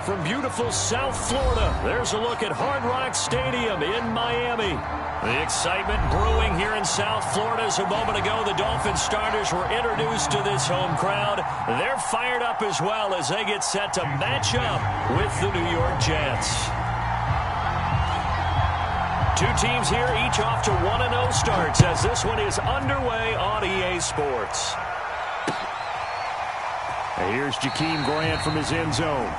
From beautiful South Florida, there's a look at Hard Rock Stadium in Miami. The excitement brewing here in South Florida as a moment ago the Dolphins starters were introduced to this home crowd. They're fired up as well as they get set to match up with the New York Jets. Two teams here, each off to 1-0 starts as this one is underway on EA Sports. And here's Jakeem Grant from his end zone.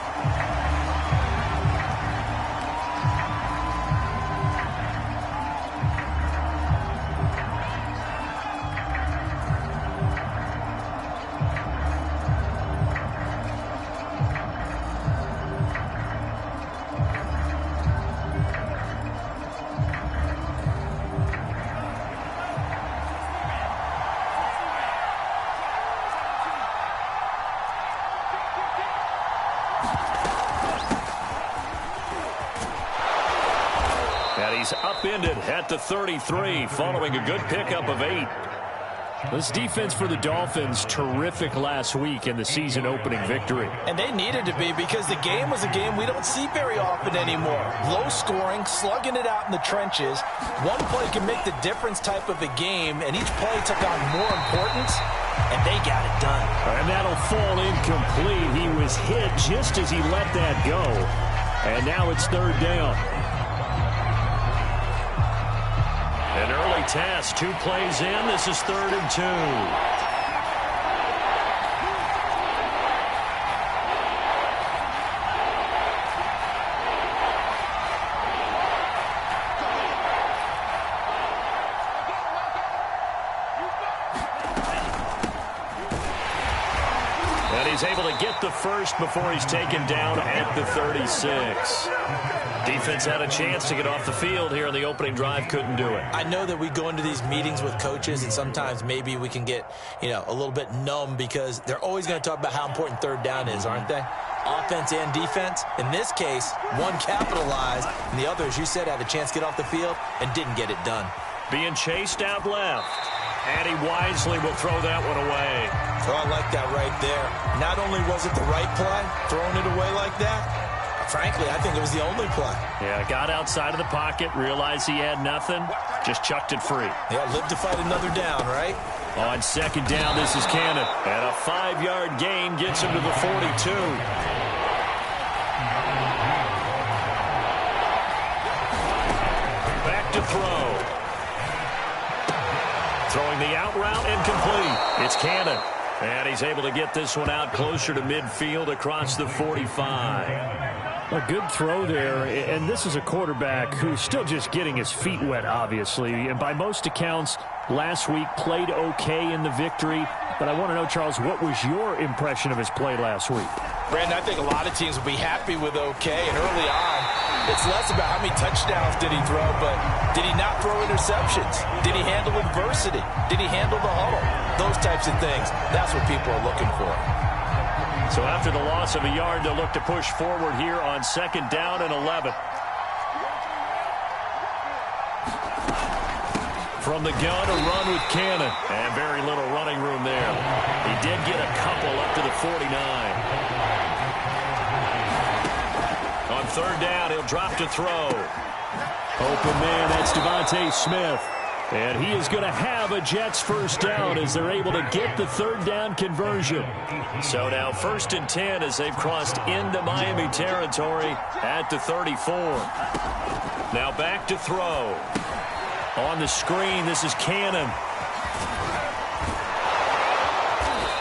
He's upended at the 33 following a good pickup of 8. This defense for the Dolphins, terrific last week in the season opening victory. And they needed to be because the game was a game we don't see very often anymore. Low scoring, slugging it out in the trenches. One play can make the difference type of a game, and each play took on more importance, and they got it done. And that'll fall incomplete. He was hit just as he let that go. And now it's third down. An early task, 2 plays in. This is 3rd and 2. And he's able to get the first before he's taken down at the 36. Defense had a chance to get off the field here in the opening drive, couldn't do it. I know that we go into these meetings with coaches, and sometimes maybe we can get, a little bit numb because they're always going to talk about how important third down is, aren't they? Offense and defense. In this case, one capitalized, and the other, as you said, had a chance to get off the field and didn't get it done. Being chased out left. And he wisely will throw that one away. Oh, I like that right there. Not only was it the right play, throwing it away like that, frankly, I think it was the only play. Yeah, got outside of the pocket, realized he had nothing, just chucked it free. Yeah, live to fight another down, right? On second down, this is Cannon. And a 5-yard gain gets him to the 42. Back to throw. Throwing the out route incomplete. It's Cannon. And he's able to get this one out closer to midfield across the 45. A good throw there, and this is a quarterback who's still just getting his feet wet, obviously. And by most accounts, last week played okay in the victory. But I want to know, Charles, what was your impression of his play last week? Brandon, I think a lot of teams will be happy with okay. And early on, it's less about how many touchdowns did he throw, but did he not throw interceptions? Did he handle adversity? Did he handle the huddle? Those types of things. That's what people are looking for. So after the loss of a yard, they'll look to push forward here on second down and 11. From the gun, a run with Cannon. And very little running room there. He did get a couple up to the 49. On third down, he'll drop to throw. Open man, that's Devontae Smith. And he is going to have a Jets first down as they're able to get the third down conversion. So now 1st and 10 as they've crossed into Miami territory at the 34. Now back to throw. On the screen, this is Cannon.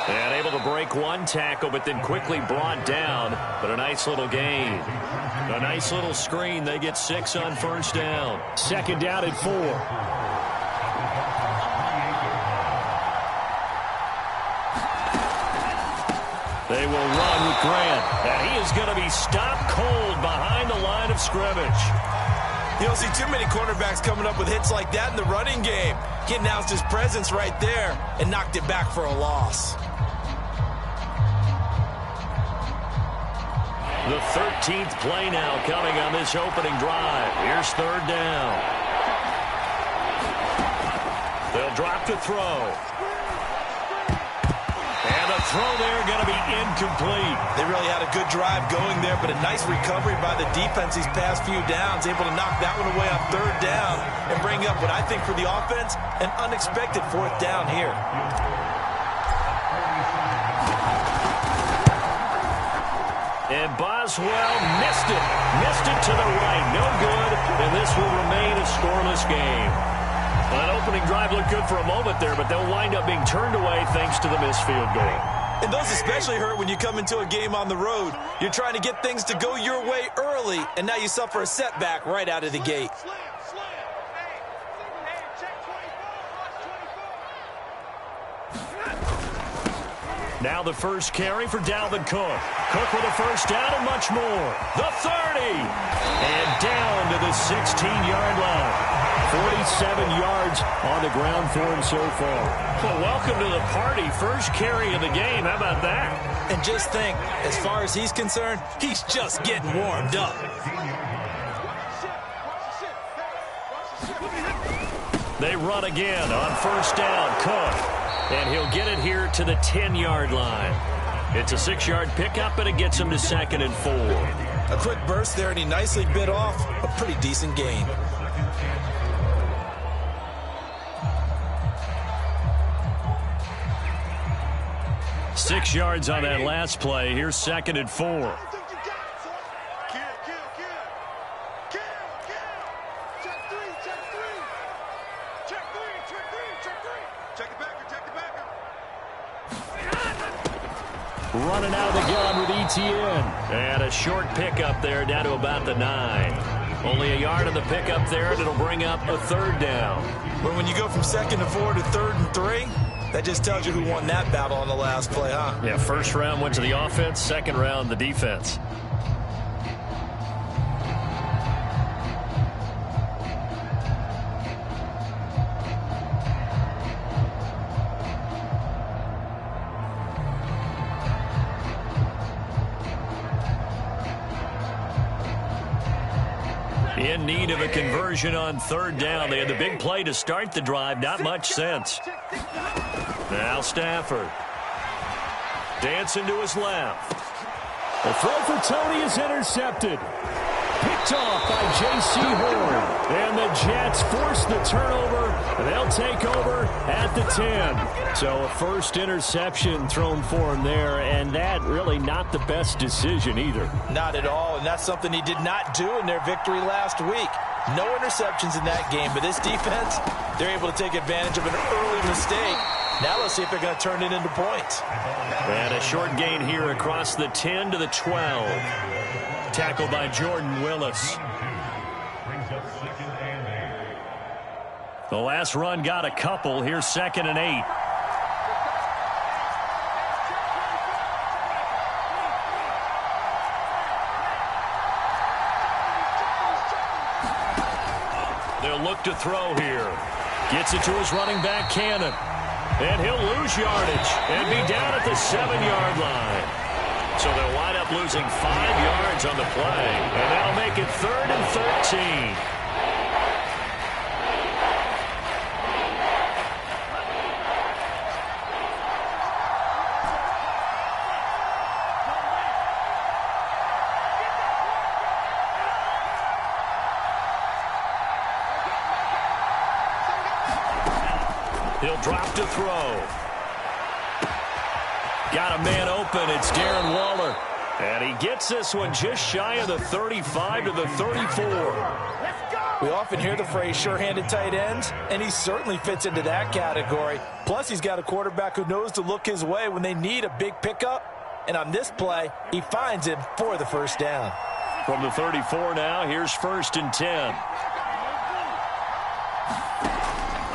And able to break one tackle, but then quickly brought down. But a nice little gain. A nice little screen. They get 6 on first down. Second down and 4. They will run with Grant. And he is going to be stopped cold behind the line of scrimmage. You don't see too many cornerbacks coming up with hits like that in the running game. He announced his presence right there and knocked it back for a loss. The 13th play now coming on this opening drive. Here's third down. They'll drop to throw. And the throw there going to be incomplete. They really had a good drive going there, but a nice recovery by the defense these past few downs, able to knock that one away on third down and bring up what I think for the offense, an unexpected fourth down here. And Boswell missed it. Missed it to the right. No good. And this will remain a scoreless game. Well, that opening drive looked good for a moment there, but they'll wind up being turned away thanks to the missed field goal. And those especially hurt when you come into a game on the road. You're trying to get things to go your way early, and now you suffer a setback right out of the gate. Now the first carry for Dalvin Cook. Cook with a first down and much more. The 30. And down to the 16-yard line. 47 yards on the ground for him so far. Well, welcome to the party. First carry of the game. How about that? And just think, as far as he's concerned, he's just getting warmed up. They run again on first down. Cook. And he'll get it here to the 10-yard line. It's a 6-yard pickup, and it gets him to 2nd and 4. A quick burst there, and he nicely bit off a pretty decent gain. Six yards on that last play. Here's 2nd and 4. Running out of the gun with ETN. And a short pickup there down to about the 9. Only a yard of the pickup there, and it'll bring up a 3rd down. But when you go from 2nd and 4 to 3rd and 3, that just tells you who won that battle on the last play, huh? Yeah, first round went to the offense, second round the defense. In need of a conversion on 3rd down. They had the big play to start the drive. Not much sense. Now Stafford. Dancing to his left. The throw for Tony is intercepted. Picked off by J.C. Horn. And the Jets force the turnover. They'll take over at the 10. So a first interception thrown for him there, and that really not the best decision either. Not at all, and that's something he did not do in their victory last week. No interceptions in that game, but this defense, they're able to take advantage of an early mistake. Now let's see if they're going to turn it into points. And a short gain here across the 10 to the 12. Tackled by Jordan Willis. The last run got a couple. Here's 2nd and 8. They'll look to throw here. Gets it to his running back, Cannon. And he'll lose yardage and be down at the 7-yard line. So they'll wind up losing 5 yards on the play. And that'll make it 3rd and 13. He'll drop to throw. Got a man open. It's Darren Waller. And he gets this one just shy of the 35 to the 34. We often hear the phrase sure-handed tight ends, and he certainly fits into that category. Plus, he's got a quarterback who knows to look his way when they need a big pickup. And on this play, he finds him for the first down. From the 34 now, here's 1st and 10.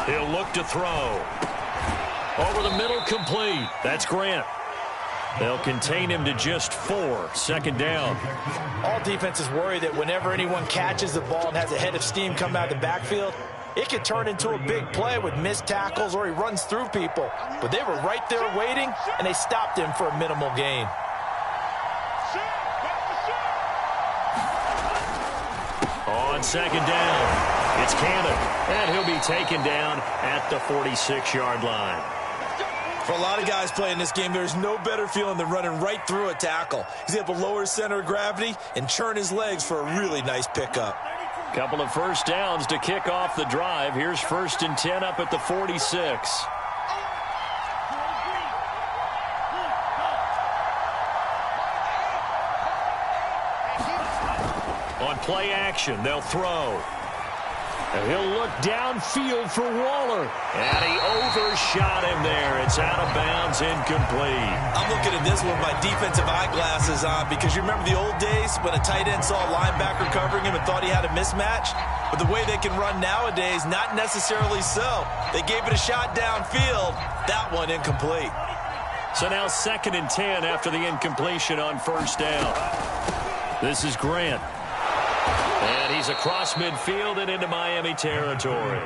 He'll look to throw. Over the middle, complete. That's Grant. They'll contain him to just 4. 2nd down. All defenses worry that whenever anyone catches the ball and has a head of steam come out of the backfield, it could turn into a big play with missed tackles or he runs through people. But they were right there waiting, and they stopped him for a minimal gain. On 2nd down, it's Cannon. And he'll be taken down at the 46-yard line. For a lot of guys playing this game, there's no better feeling than running right through a tackle. He's able to lower his center of gravity and churn his legs for a really nice pickup. Couple of first downs to kick off the drive. Here's 1st and 10 up at the 46. On play action, they'll throw. And he'll look downfield for Waller. And he overshot him there. It's out of bounds, incomplete. I'm looking at this with my defensive eyeglasses on because you remember the old days when a tight end saw a linebacker covering him and thought he had a mismatch? But the way they can run nowadays, not necessarily so. They gave it a shot downfield. That one incomplete. So now 2nd and 10 after the incompletion on 1st down. This is Grant. And he's across midfield and into Miami territory.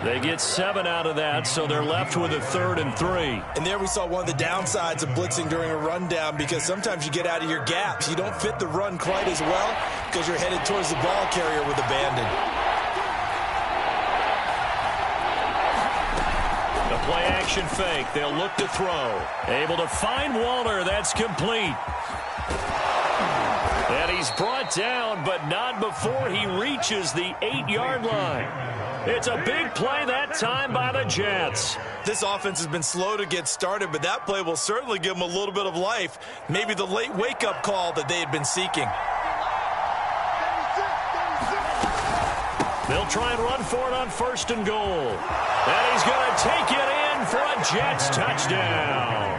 They get 7 out of that, so they're left with a 3rd and 3. And there we saw one of the downsides of blitzing during a rundown because sometimes you get out of your gaps. You don't fit the run quite as well because you're headed towards the ball carrier with abandon. The play action fake. They'll look to throw. Able to find Waller. That's complete. And he's brought down, but not before he reaches the 8-yard line. It's a big play that time by the Jets. This offense has been slow to get started, but that play will certainly give them a little bit of life. Maybe the late wake-up call that they had been seeking. They'll try and run for it on 1st and goal. And he's going to take it in for a Jets touchdown.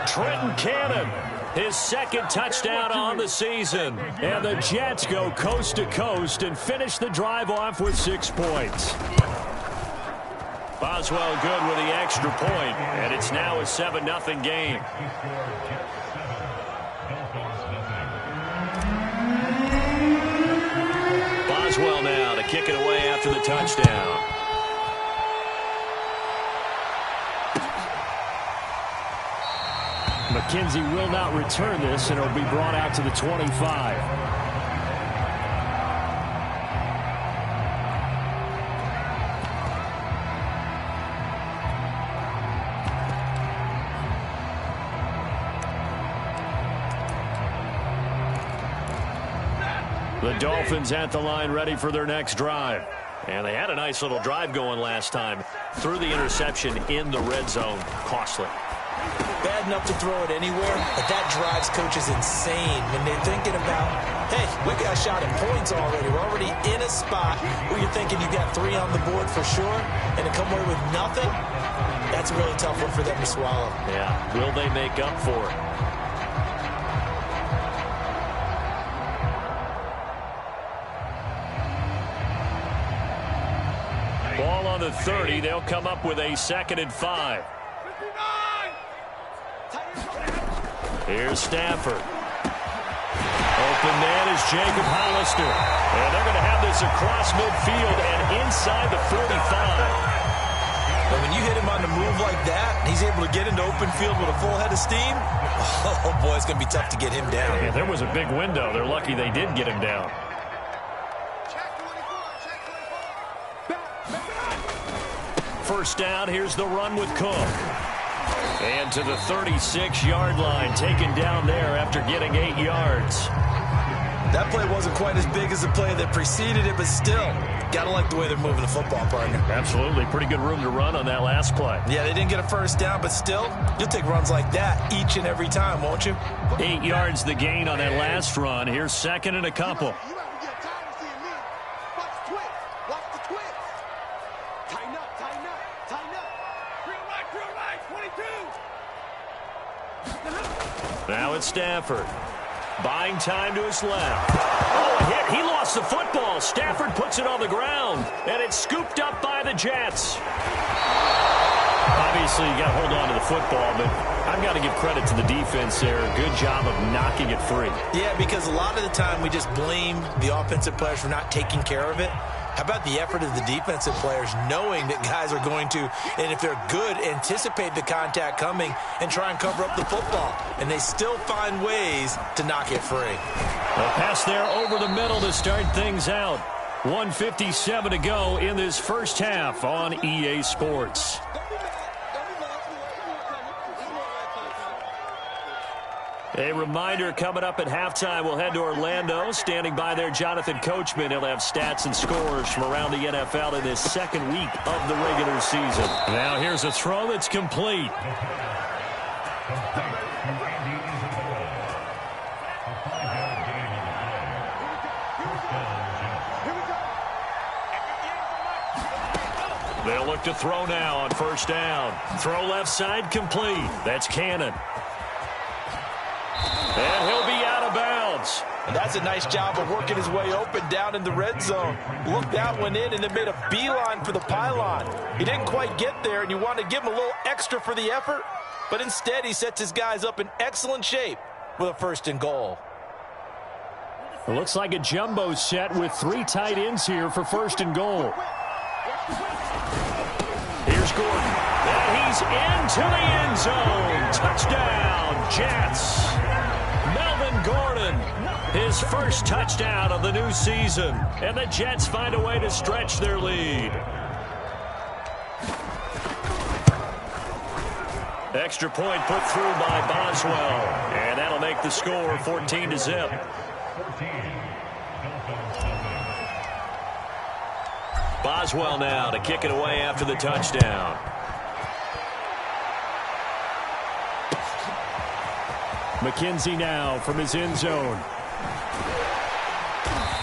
Trenton Cannon. His 2nd touchdown on the season. And the Jets go coast to coast and finish the drive off with 6 points. Boswell good with the extra point, and it's now a 7-0 game. Boswell now to kick it away after the touchdown. McKenzie will not return this, and it'll be brought out to the 25. The Dolphins at the line ready for their next drive. And they had a nice little drive going last time. Threw the interception in the red zone. Costly. Bad enough to throw it anywhere, but that drives coaches insane when they're thinking about, hey, we got a shot at points already. We're already in a spot where you're thinking you got 3 on the board for sure, and to come away with nothing, that's a really tough one for them to swallow. Yeah, will they make up for it? Ball on the 30. They'll come up with a 2nd and 5. Here's Stafford. Open man is Jacob Hollister. And they're going to have this across midfield and inside the 45. But when you hit him on the move like that, he's able to get into open field with a full head of steam, oh boy, it's going to be tough to get him down. Yeah, there was a big window. They're lucky they did get him down. First down, here's the run with Cook. And to the 36-yard line, taken down there after getting 8 yards. That play wasn't quite as big as the play that preceded it, but still, gotta like the way they're moving the football, partner. Absolutely. Pretty good room to run on that last play. Yeah, they didn't get a first down, but still, you'll take runs like that each and every time, won't you? 8 yards the gain on that last run. Here's 2nd and a couple. Now it's Stafford. Buying time to his left. Oh, a hit. He lost the football. Stafford puts it on the ground, and it's scooped up by the Jets. Obviously, you got to hold on to the football, but I've got to give credit to the defense there. Good job of knocking it free. Yeah, because a lot of the time we just blame the offensive players for not taking care of it. How about the effort of the defensive players knowing that guys are going to, and if they're good, anticipate the contact coming and try and cover up the football. And they still find ways to knock it free. A pass there over the middle to start things out. 1:57 to go in this first half on EA Sports. A reminder coming up at halftime, we'll head to Orlando. Standing by there, Jonathan Coachman. He'll have stats and scores from around the NFL in this second week of the regular season. Now here's a throw that's complete. They'll look to throw now on first down. Throw left side complete. That's Cannon. And he'll be out of bounds. And that's a nice job of working his way open down in the red zone. Looked that one in and then made a beeline for the pylon. He didn't quite get there, and you want to give him a little extra for the effort. But instead, he sets his guys up in excellent shape with a 1st and goal. It looks like a jumbo set with 3 tight ends here for 1st and goal. Here's Gordon. And he's into the end zone. Touchdown, Jets. Melvin Gordon, his first touchdown of the new season. And the Jets find a way to stretch their lead. Extra point put through by Boswell. And that'll make the score 14-0. Boswell now to kick it away after the touchdown. McKenzie now from his end zone.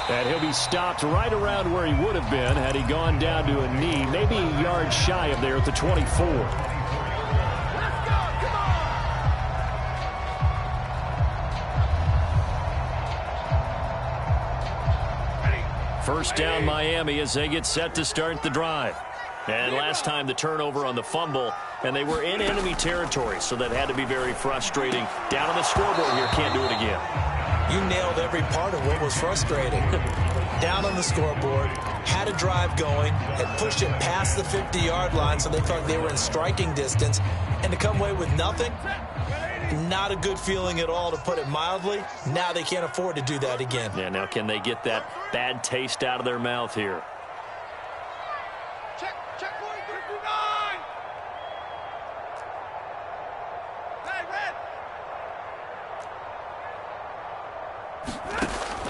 And he'll be stopped right around where he would have been had he gone down to a knee, maybe a yard shy of there at the 24. First down Miami as they get set to start the drive. And last time the turnover on the fumble, and they were in enemy territory, so that had to be very frustrating. Down on the scoreboard here, can't do it again. You nailed every part of what was frustrating. Down on the scoreboard, had a drive going, had pushed it past the 50-yard line so they felt they were in striking distance, and to come away with nothing, not a good feeling at all, to put it mildly. Now they can't afford to do that again. Yeah, now can they get that bad taste out of their mouth here? Check 159. Hey, red.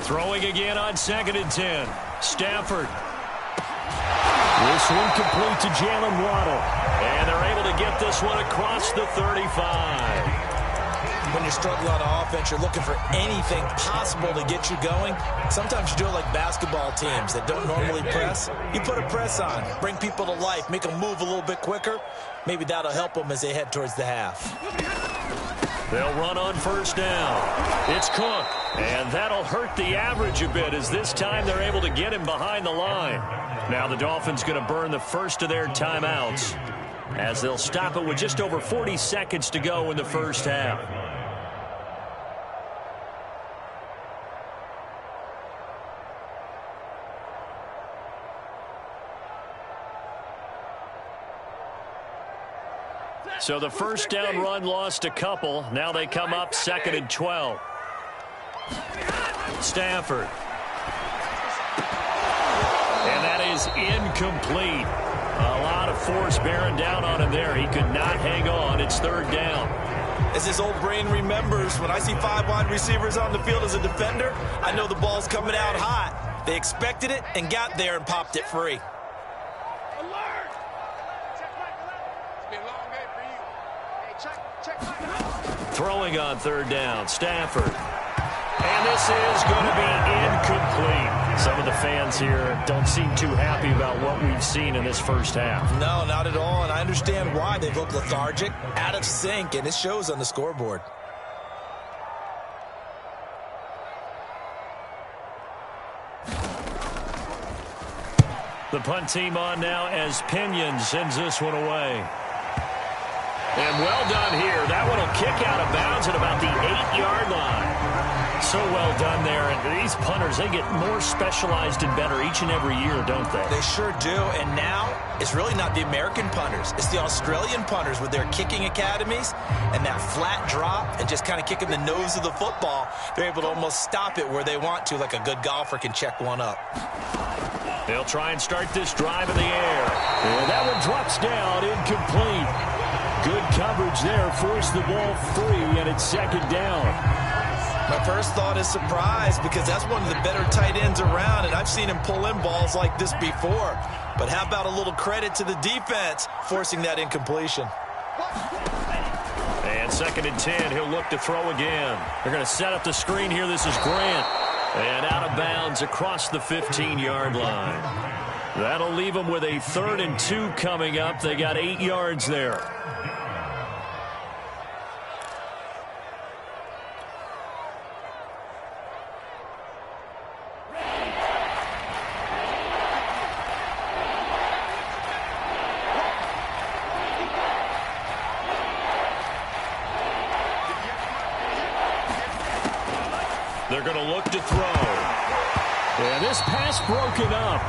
Throwing again on 2nd and 10. Stafford. This one complete to Jalen Waddle. And they're able to get this one across the 35. When you're struggling on offense, you're looking for anything possible to get you going. Sometimes you do it like basketball teams that don't normally press. You put a press on, bring people to life, make them move a little bit quicker. Maybe that'll help them as they head towards the half. They'll run on first down. It's Cook. And that'll hurt the average a bit, as this time they're able to get him behind the line. Now the Dolphins going to burn the first of their timeouts, as they'll stop it with just over 40 seconds to go in the first half. So the first down run lost a couple. Now they come up 2nd and 12. Stafford. And that is incomplete. A lot of force bearing down on him there. He could not hang on. It's 3rd down. As his old brain remembers, when I see 5 wide receivers on the field as a defender, I know the ball's coming out hot. They expected it and got there and popped it free. Throwing on 3rd down, Stafford. And this is going to be incomplete. Some of the fans here don't seem too happy about what we've seen in this first half. No, not at all, and I understand why. They've looked lethargic, out of sync, and it shows on the scoreboard. The punt team on now as Pinion sends this one away. And well done here. That one will kick out of bounds at about the 8-yard line. So well done there. And these punters, they get more specialized and better each and every year, don't they? They sure do. And now it's really not the American punters. It's the Australian punters with their kicking academies and that flat drop and just kind of kicking the nose of the football. They're able to almost stop it where they want to, like a good golfer can check one up. They'll try and start this drive in the air. And that one drops down, incomplete. Good coverage there, force the ball free, and it's second down. My first thought is surprise, because that's one of the better tight ends around, and I've seen him pull in balls like this before. But how about a little credit to the defense forcing that incompletion? And second and 10, he'll look to throw again. They're going to set up the screen here. This is Grant. And out of bounds across the 15-yard line. That'll leave them with a 3rd and 2 coming up. They got 8 yards there. They're going to look to throw. And this pass broken up.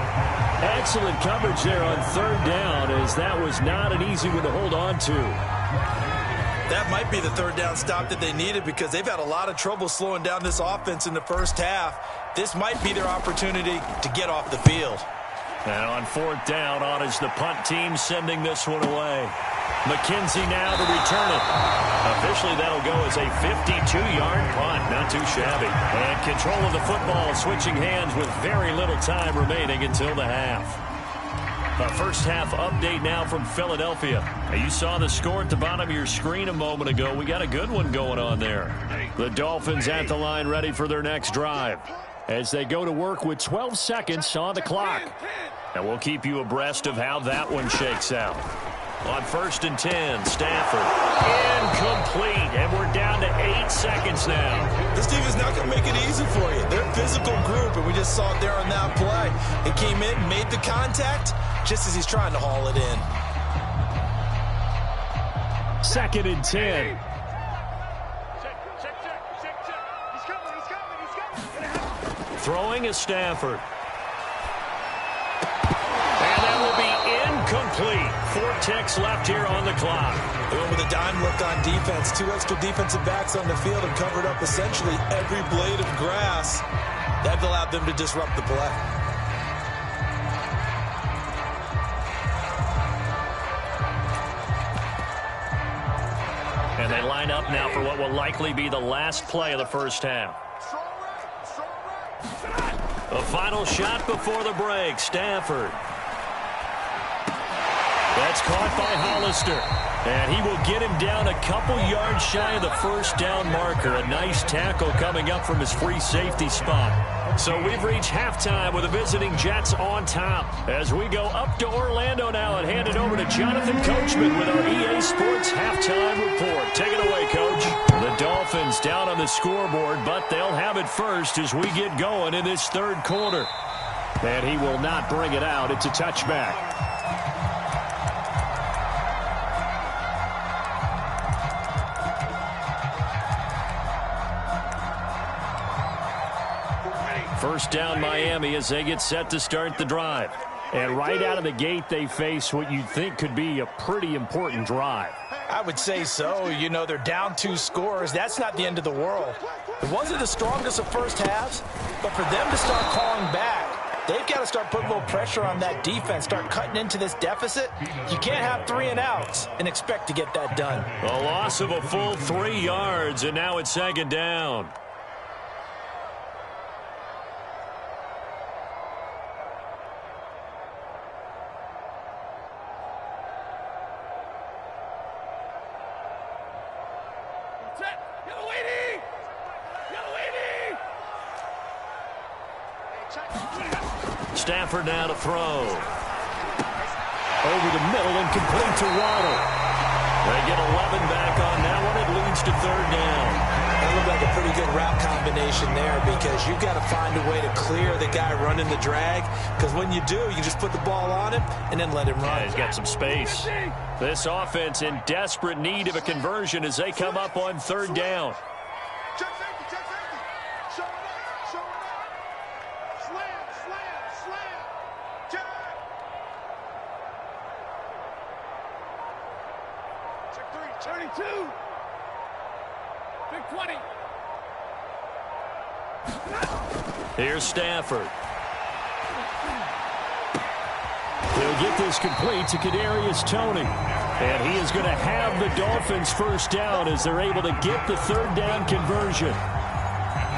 Excellent coverage there on 3rd down, as that was not an easy one to hold on to. That might be the 3rd down stop that they needed, because they've had a lot of trouble slowing down this offense in the first half. This might be their opportunity to get off the field. And on 4th down, on is the punt team sending this one away. McKenzie now to return it. Officially, that'll go as a 52-yard punt. Not too shabby. And control of the football, switching hands with very little time remaining until the half. A first half update now from Philadelphia. You saw the score at the bottom of your screen a moment ago. We got a good one going on there. The Dolphins at the line, ready for their next drive, as they go to work with 12 seconds on the clock. And we'll keep you abreast of how that one shakes out. On 1st and 10, Stafford. Incomplete. And we're down to 8 seconds now. This team is not going to make it easy for you. They're a physical group, and we just saw it there on that play. It came in, made the contact, just as he's trying to haul it in. 2nd and 10. Throwing is Stafford. And that will be incomplete. 4 ticks left here on the clock. They went with a dime look on defense. 2 extra defensive backs on the field and covered up essentially every blade of grass. That allowed them to disrupt the play. And they line up now for what will likely be the last play of the first half. A final shot before the break. Stafford. That's caught by Hollister. And he will get him down a couple yards shy of the first down marker. A nice tackle coming up from his free safety spot. So we've reached halftime with the visiting Jets on top. As we go up to Orlando now and hand it over to Jonathan Coachman with our EA Sports halftime report. Take it away, Coach. The Dolphins down on the scoreboard, but they'll have it first as we get going in this 3rd quarter. And he will not bring it out. It's a touchback. First down Miami as they get set to start the drive. And right out of the gate, they face what you'd think could be a pretty important drive. I would say so. You know, they're down 2 scores. That's not the end of the world. It wasn't the strongest of first halves, but for them to start calling back, they've got to start putting a little pressure on that defense, start cutting into this deficit. You can't have 3 and outs and expect to get that done. A loss of a full 3 yards, and now it's 2nd down. Stafford now to throw. Over the middle and complete to Waddle. They get 11 back on that one. It leads to 3rd down. That looked like a pretty good route combination there, because you've got to find a way to clear the guy running the drag, because when you do, you just put the ball on him and then let him run. Yeah, he's got some space. This offense in desperate need of a conversion as they come up on 3rd down. Here's Stafford. He'll get this complete to Kadarius Toney. And he is going to have the Dolphins first down as they're able to get the third down conversion.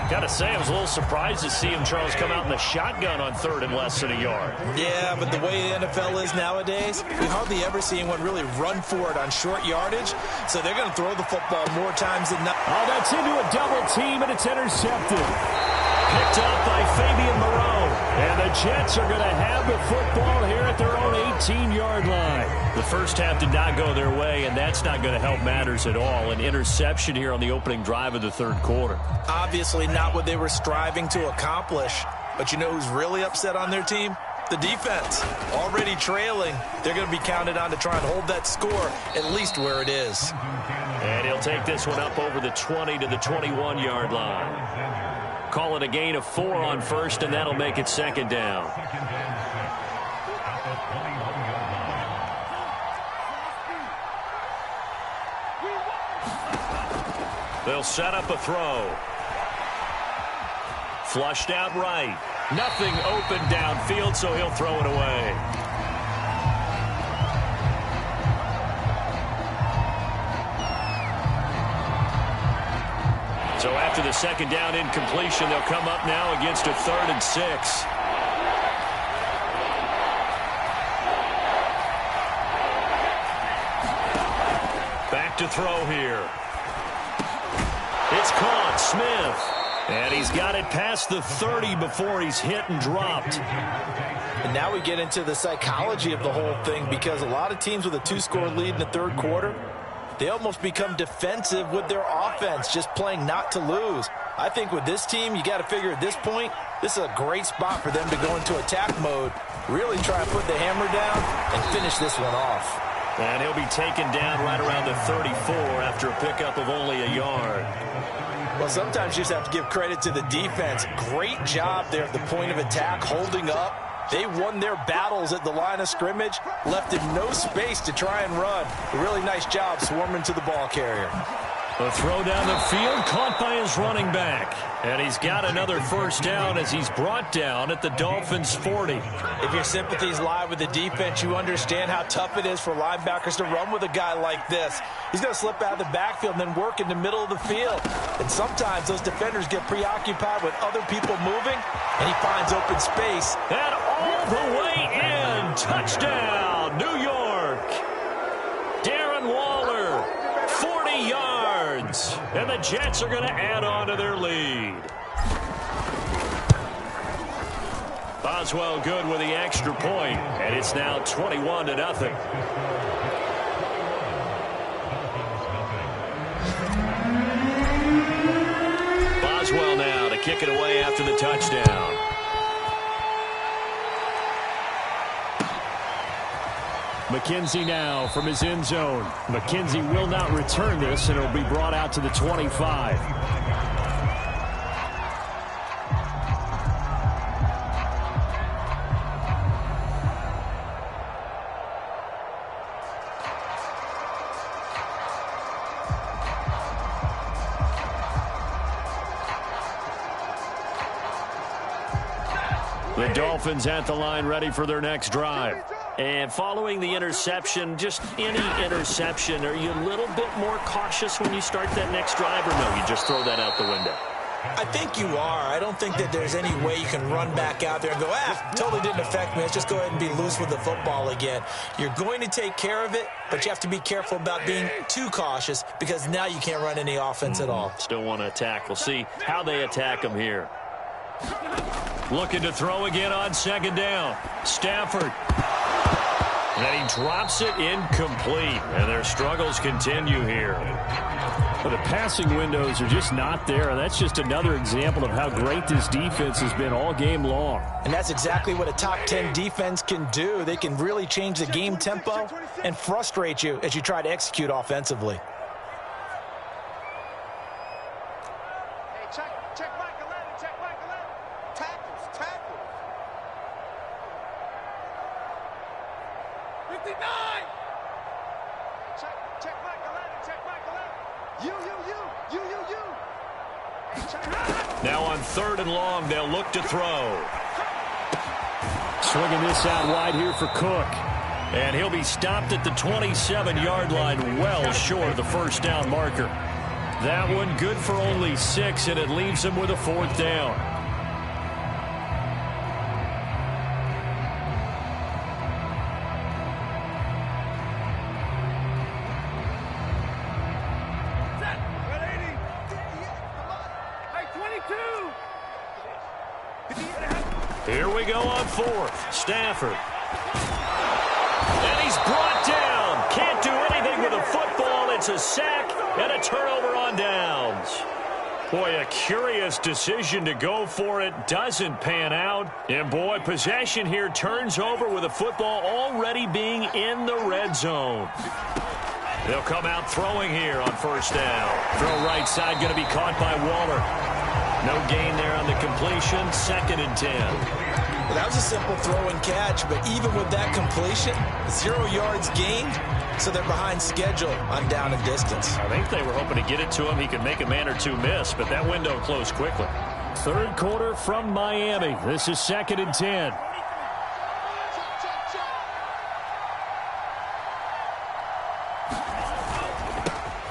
Got to say, I was a little surprised to see him, Charles, come out in the shotgun on third and less than a yard. Yeah, but the way the NFL is nowadays, we hardly ever see anyone really run for it on short yardage. So they're going to throw the football more times than not. Oh, that's into a double team, and it's intercepted. Picked up by Fabian Moreau. And the Jets are going to have the football here at their own 18-yard line. The first half did not go their way, and that's not going to help matters at all. An interception here on the opening drive of the third quarter. Obviously not what they were striving to accomplish. But you know who's really upset on their team? The defense. Already trailing. They're going to be counted on to try and hold that score at least where it is. And he'll take this one up over the 20 to the 21-yard line. Call it a gain of 4 on first, and that'll make it second down. They'll set up a throw. Flushed out right. Nothing open downfield, so he'll throw it away. So after the second down incompletion, they'll come up now against a 3rd and 6. Back to throw here. It's caught. Smith. And he's got it past the 30 before he's hit and dropped. And now we get into the psychology of the whole thing, because a lot of teams with a 2-score lead in the third quarter, they almost become defensive with their offense, just playing not to lose. I think with this team, you got to figure at this point, this is a great spot for them to go into attack mode, really try to put the hammer down and finish this one off. And he'll be taken down right around the 34 after a pickup of only a yard. Well, sometimes you just have to give credit to the defense. Great job there at the point of attack, holding up. They won their battles at the line of scrimmage, left him no space to try and run. A really nice job swarming to the ball carrier. A throw down the field, caught by his running back. And he's got another first down as he's brought down at the Dolphins' 40. If your sympathies lie with the defense, you understand how tough it is for linebackers to run with a guy like this. He's going to slip out of the backfield and then work in the middle of the field. And sometimes those defenders get preoccupied with other people moving, and he finds open space. And all the way in. Touchdown, New York. Darren Waller, 40 yards. And the Jets are going to add on to their lead. Boswell good with the extra point, and it's now 21-0. Boswell now to kick it away after the touchdown. McKenzie now from his end zone. McKenzie will not return this, and it'll be brought out to the 25. The Dolphins at the line, ready for their next drive. And following the interception, just any interception, are you a little bit more cautious when you start that next drive, or no, you just throw that out the window? I think you are. I don't think that there's any way you can run back out there and go, totally didn't affect me. Let's just go ahead and be loose with the football again. You're going to take care of it, but you have to be careful about being too cautious, because now you can't run any offense at all. Still want to attack. We'll see how they attack them here. Looking to throw again on second down. Stafford. And he drops it incomplete. And their struggles continue here. But the passing windows are just not there, and that's just another example of how great this defense has been all game long. And that's exactly what a top 10 defense can do. They can really change the game tempo and frustrate you as you try to execute offensively. Check Mike 11, check Mike 11. Tackles. 59. Check Mike 11, check Mike 11. You. Now on third and long, they'll look to throw. Swinging this out wide here for Cook. And he'll be stopped at the 27-yard line, well short of the first down marker. That one good for only 6, and it leaves him with a 4th down. Here we go on 4th. Stafford. And he's brought down. Can't do anything with a football. It's a sack and a turnover on downs. Boy, a curious decision to go for it. Doesn't pan out. And, boy, possession here turns over with a football already being in the red zone. They'll come out throwing here on 1st down. Throw right side going to be caught by Waller. No gain there on the completion. 2nd and 10. Well, that was a simple throw and catch, but even with that completion, 0 yards gained, so they're behind schedule on down and distance. I think they were hoping to get it to him. He could make a man or two miss, but that window closed quickly. 3rd quarter from Miami. This is 2nd and 10.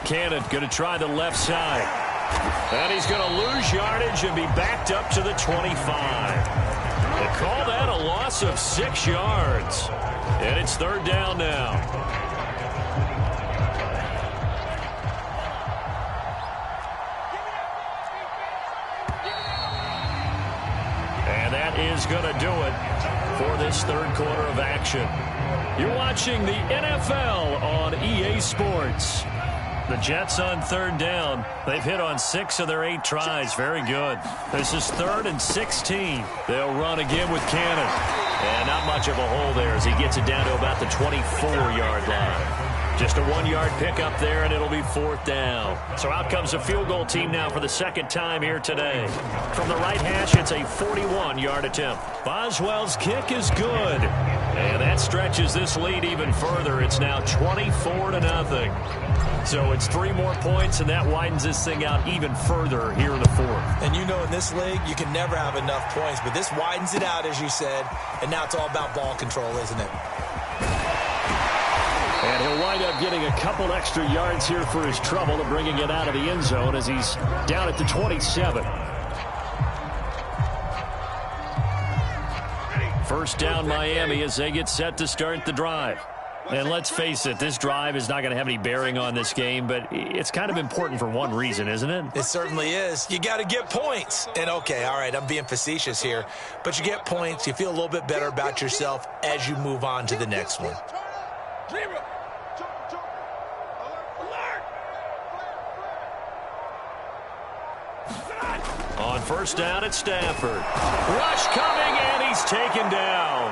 Cannon going to try the left side. And he's going to lose yardage and be backed up to the 25. They call that a loss of 6 yards. And it's 3rd down now. And that is going to do it for this 3rd quarter of action. You're watching the NFL on EA Sports. The Jets on 3rd down. They've hit on 6 of their 8 tries. Very good. This is 3rd and 16. They'll run again with Cannon. And not much of a hole there as he gets it down to about the 24-yard line. Just a 1-yard pickup there, and it'll be 4th down. So out comes the field goal team now for the 2nd time here today. From the right hash, it's a 41-yard attempt. Boswell's kick is good. And that stretches this lead even further. It's now 24-0. So it's 3 more points, and that widens this thing out even further here in the 4th. And you know in this league, you can never have enough points, but this widens it out, as you said, and now it's all about ball control, isn't it? And he'll wind up getting a couple extra yards here for his trouble and bringing it out of the end zone as he's down at the 27. 1st down Miami as they get set to start the drive. And let's face it, this drive is not going to have any bearing on this game, but it's kind of important for one reason, isn't it? It certainly is. You got to get points. And, okay, all right, I'm being facetious here, but you get points. You feel a little bit better about yourself as you move on to the next one. On 1st down at Stafford. Rush coming, and he's taken down.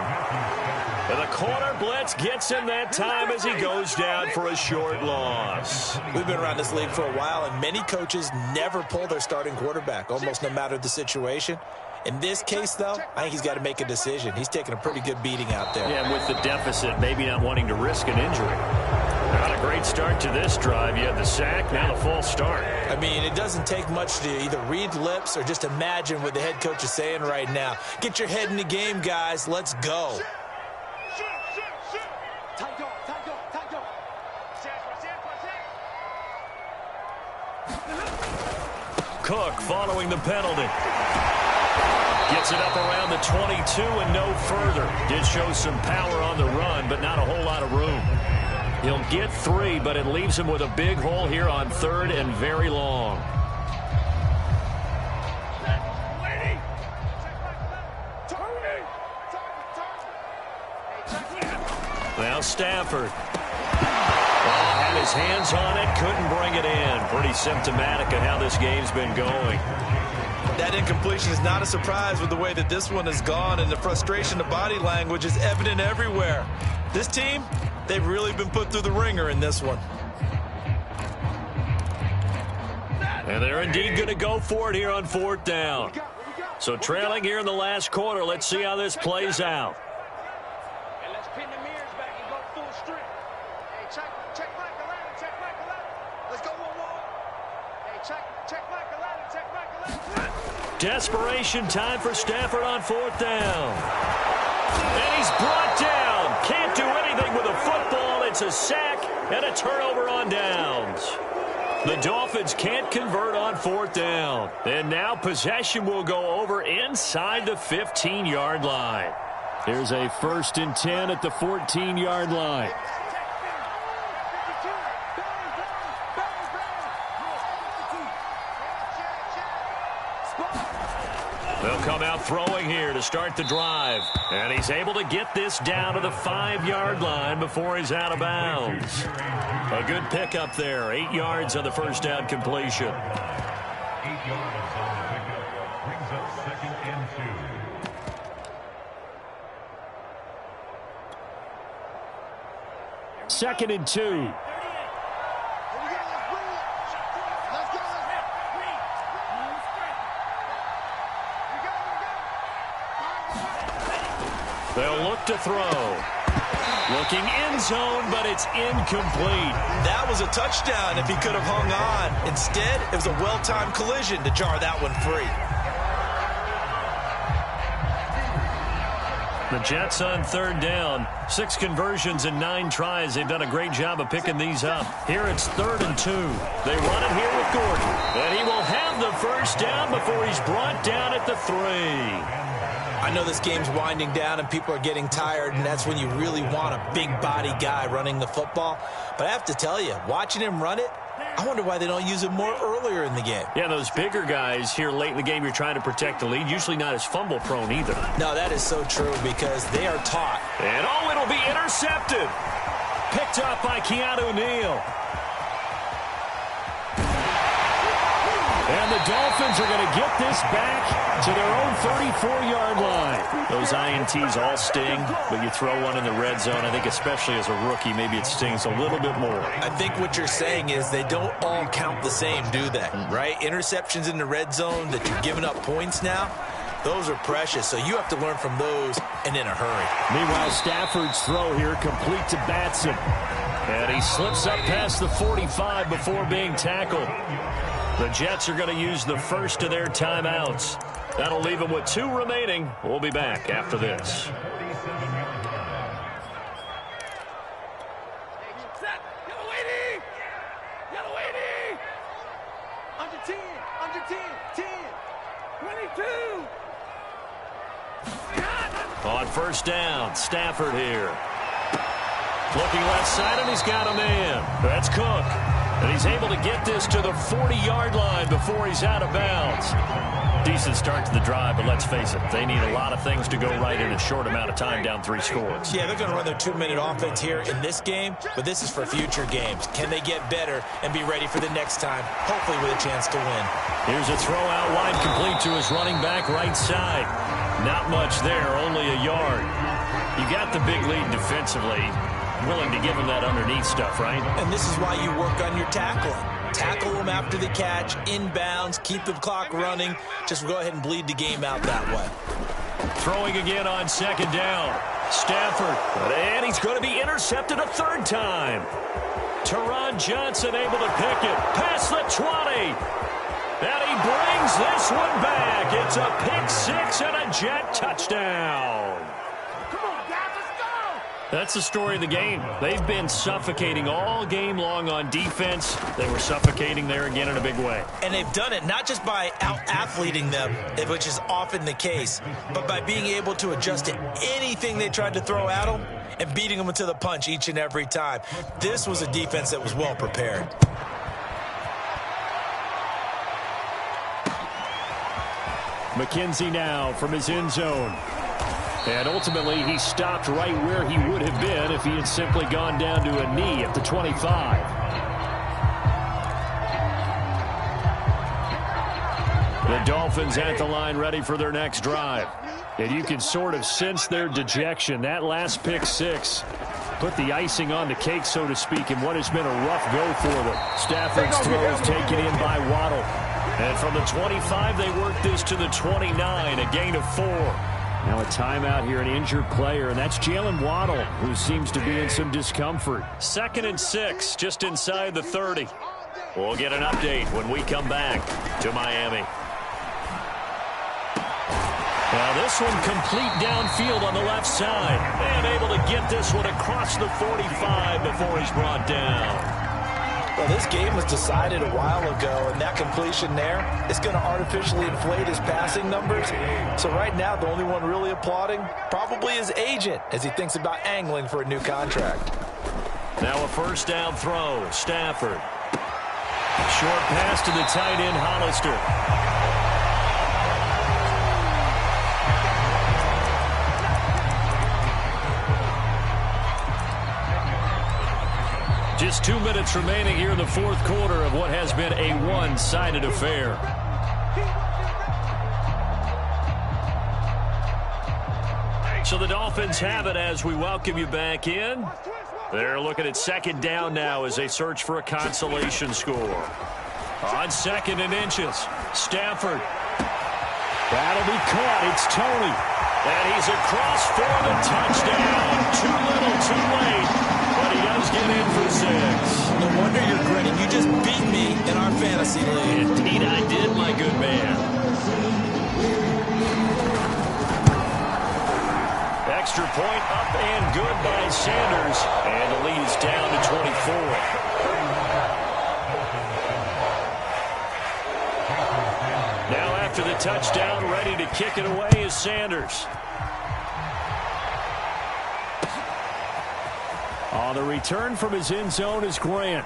And the corner blitz gets him that time as he goes down for a short loss. We've been around this league for a while, and many coaches never pull their starting quarterback, almost no matter the situation. In this case, though, I think he's got to make a decision. He's taking a pretty good beating out there. Yeah, with the deficit, maybe not wanting to risk an injury. Not a great start to this drive. You had the sack, now the false start. I mean, it doesn't take much to either read lips or just imagine what the head coach is saying right now. Get your head in the game, guys. Let's go. Cook following the penalty. Gets it up around the 22 and no further. Did show some power on the run, but not a whole lot of room. He'll get 3, but it leaves him with a big hole here on 3rd and very long. Now Stafford. Had his hands on it, couldn't bring it in. Pretty symptomatic of how this game's been going. That incompletion is not a surprise with the way that this one has gone, and the frustration of body language is evident everywhere. This team, they've really been put through the ringer in this one. And they're indeed going to go for it here on 4th down. So trailing here in the last quarter, let's see how this plays out. Desperation time for Stafford on 4th down. And he's brought down. Can't do anything with a football. It's a sack and a turnover on downs. The Dolphins can't convert on 4th down. And now possession will go over inside the 15-yard line. Here's a 1st and 10 at the 14-yard line. They'll come out throwing here to start the drive. And he's able to get this down to the 5-yard line before he's out of bounds. A good pickup there. 8 yards on the first down completion. 8 yards on the pickup. Brings up 2nd and 2. 2nd and 2. They'll look to throw. Looking end zone, but it's incomplete. That was a touchdown if he could have hung on. Instead, it was a well-timed collision to jar that one free. The Jets on 3rd down. 6 conversions in 9 tries. They've done a great job of picking these up. Here it's 3rd and 2. They run it here with Gordon. And he will have the first down before he's brought down at the 3. I know this game's winding down and people are getting tired, and that's when you really want a big body guy running the football. But I have to tell you, watching him run it, I wonder why they don't use him more earlier in the game. Yeah, those bigger guys here late in the game, you're trying to protect the lead, usually not as fumble prone either. No, that is so true because they are taught. And oh, it'll be intercepted. Picked up by Keanu Neal. And the Dolphins are going to get this back to their own 34-yard line. Those INTs all sting, but you throw one in the red zone. I think especially as a rookie, maybe it stings a little bit more. I think what you're saying is they don't all count the same, do they? Right? Interceptions in the red zone that you're giving up points now, those are precious. So you have to learn from those and in a hurry. Meanwhile, Stafford's throw here complete to Batson. And he slips up past the 45 before being tackled. The Jets are going to use the first of their timeouts. That'll leave them with 2 remaining. We'll be back after this. Under 10, 10, 22. On 1st down, Stafford here. Looking left side, and he's got a man. That's Cook. And he's able to get this to the 40-yard line before he's out of bounds. Decent start to the drive, but let's face it, they need a lot of things to go right in a short amount of time down 3 scores. Yeah, they're going to run their 2-minute offense here in this game, but this is for future games. Can they get better and be ready for the next time, hopefully with a chance to win? Here's a throw out wide complete to his running back right side. Not much there, only a yard. You got the big lead defensively. Willing to give him that underneath stuff, right? And this is why you work on your tackling. Tackle them after the catch, inbounds, keep the clock running. Just go ahead and bleed the game out that way. Throwing again on 2nd down. Stafford, and he's going to be intercepted a 3rd time. Teron Johnson able to pick it past the 20. And he brings this one back. It's a pick 6 and a Jet touchdown. That's the story of the game. They've been suffocating all game long on defense. They were suffocating there again in a big way. And they've done it not just by out-athleting them, which is often the case, but by being able to adjust to anything they tried to throw at them and beating them to the punch each and every time. This was a defense that was well prepared. McKenzie now from his end zone. And ultimately, he stopped right where he would have been if he had simply gone down to a knee at the 25. The Dolphins at the line ready for their next drive. And you can sort of sense their dejection. That last pick 6 put the icing on the cake, so to speak, in what has been a rough go for them. Stafford's throw is taken in by Waddle. And from the 25, they work this to the 29, a gain of 4. Now a timeout here, an injured player, and that's Jalen Waddle, who seems to be in some discomfort. 2nd and 6, just inside the 30. We'll get an update when we come back to Miami. Now this one complete downfield on the left side. And able to get this one across the 45 before he's brought down. Well, this game was decided a while ago, and that completion there is going to artificially inflate his passing numbers. So right now, the only one really applauding probably his agent as he thinks about angling for a new contract. Now a first down throw. Stafford. Short pass to the tight end, Hollister. Just 2 minutes remaining here in the fourth quarter of what has been a one-sided affair. So the Dolphins have it as we welcome you back in. They're looking at second down now as they search for a consolation score. On 2nd and inches, Stafford. That'll be caught. It's Tony. And he's across for the touchdown. Too little, too late. But he does get in for 6. No wonder you're grinning. You just beat me in our fantasy league. Indeed I did, my good man. Extra point up and good by Sanders. And the lead is down to 24. Now after the touchdown, ready to kick it away is Sanders. On the return from his end zone is Grant.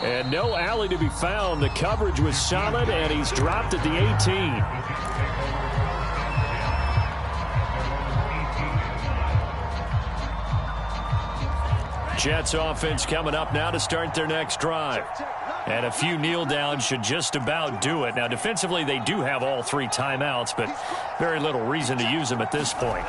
And no alley to be found. The coverage was solid, and he's dropped at the 18. Jets offense coming up now to start their next drive. And a few kneel downs should just about do it. Now, defensively, they do have all 3 timeouts, but very little reason to use them at this point.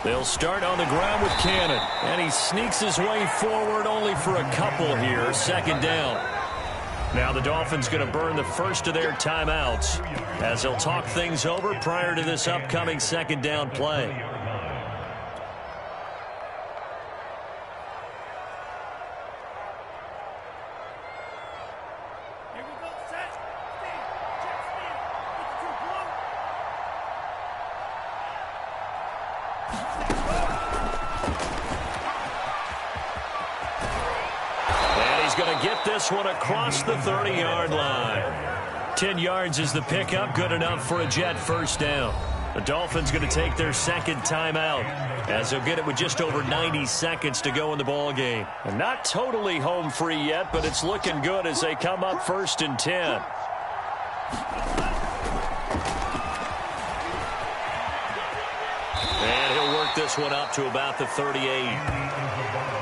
They'll start on the ground with Cannon. And he sneaks his way forward only for a couple here. 2nd down. Now the Dolphins going to burn the first of their timeouts as they'll talk things over prior to this upcoming 2nd down play. This one across the 30-yard line. 10 yards is the pickup, good enough for a Jet first down. The Dolphins going to take their 2nd timeout as they'll get it with just over 90 seconds to go in the ball game. And not totally home free yet, but it's looking good as they come up 1st and 10. And he'll work this one up to about the 38.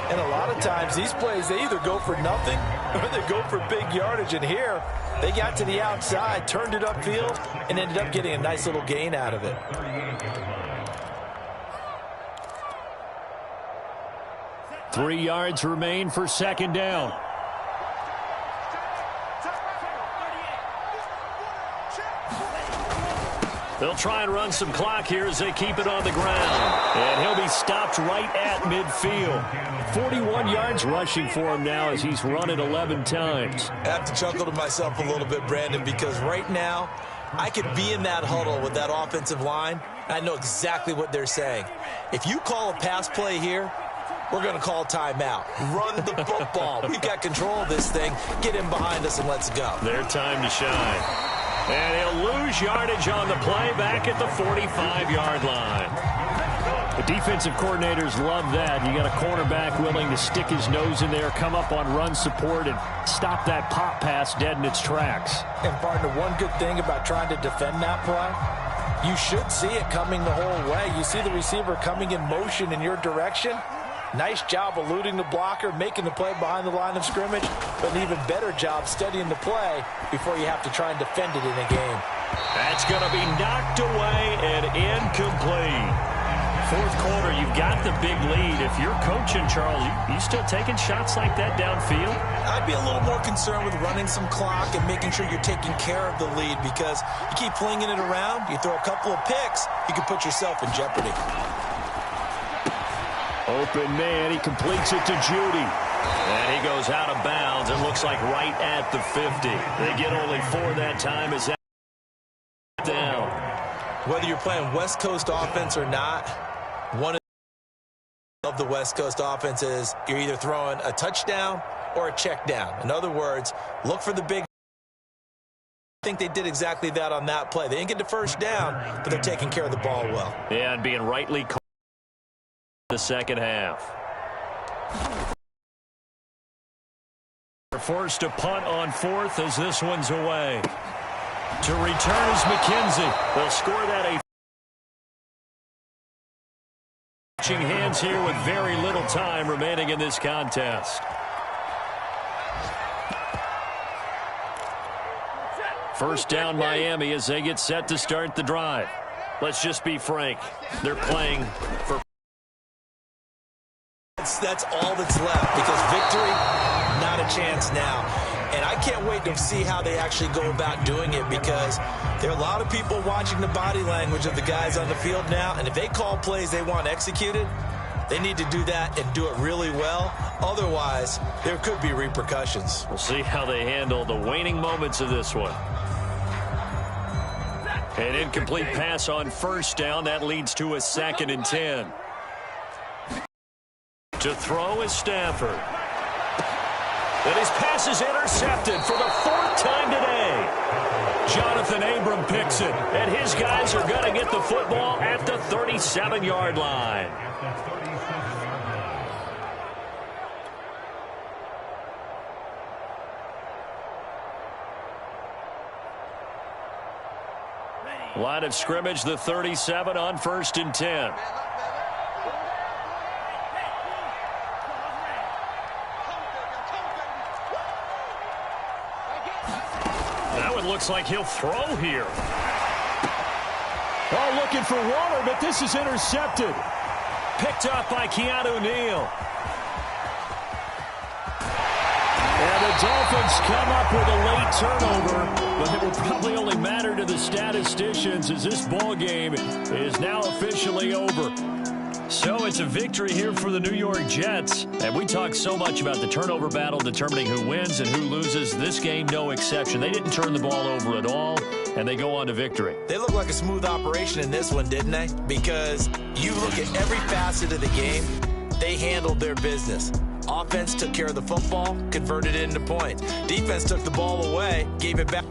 And a lot of times these plays, they either go for nothing or they go for big yardage. And here, they got to the outside, turned it upfield, and ended up getting a nice little gain out of it. Three yards remain for 2nd down. They'll try and run some clock here as they keep it on the ground. And he'll be stopped right at midfield. 41 yards rushing for him now as he's run it 11 times. I have to chuckle to myself a little bit, Brandon, because right now I could be in that huddle with that offensive line. I know exactly what they're saying. If you call a pass play here, we're going to call timeout. Run the football. We've got control of this thing. Get in behind us and let's go. Their time to shine. And he'll lose yardage on the play back at the 45-yard line. The defensive coordinators love that. You got a cornerback willing to stick his nose in there, come up on run support, and stop that pop pass dead in its tracks. And, partner, one good thing about trying to defend that play, you should see it coming the whole way. You see the receiver coming in motion in your direction. Nice job eluding the blocker, making the play behind the line of scrimmage, but an even better job studying the play before you have to try and defend it in a game. That's going to be knocked away and incomplete. Fourth quarter, you've got the big lead. If you're coaching, Charles, you still taking shots like that downfield? I'd be a little more concerned with running some clock and making sure you're taking care of the lead, because you keep flinging it around, you throw a couple of picks, you can put yourself in jeopardy. Open man, he completes it to Judy. And he goes out of bounds and looks like right at the 50. They get only 4 that time as that Whether you're playing West Coast offense or not, one of the West Coast offense is you're either throwing a touchdown or a check down. In other words, look for the big. I think they did exactly that on that play. They didn't get the first down, but they're taking care of the ball well. Yeah, and being rightly called the second half. They're forced to punt on fourth as this one's away. To return is McKenzie. They'll score that a hands here with very little time remaining in this contest. First down Miami as they get set to start the drive. Let's just be frank. They're playing for... That's all that's left because victory, not a chance now. And I can't wait to see how they actually go about doing it because there are a lot of people watching the body language of the guys on the field now. And if they call plays they want executed, they need to do that and do it really well. Otherwise, there could be repercussions. We'll see how they handle the waning moments of this one. An incomplete pass on first down. That leads to a 2nd and 10. To throw is Stafford. And his pass is intercepted for the 4th time today. Jonathan Abram picks it. And his guys are going to get the football at the 37-yard line. Line of scrimmage, the 37 on 1st and 10. That one looks like he'll throw here. Oh, looking for Waller, but this is intercepted. Picked up by Keanu Neal. And the Dolphins come up with a late turnover, but it will probably only matter to the statisticians as this ball game is now officially over. So it's a victory here for the New York Jets. And we talk so much about the turnover battle determining who wins and who loses. This game, no exception. They didn't turn the ball over at all, and they go on to victory. They look like a smooth operation in this one, didn't they? Because you look at every facet of the game, they handled their business. Offense took care of the football, converted it into points. Defense took the ball away, gave it back.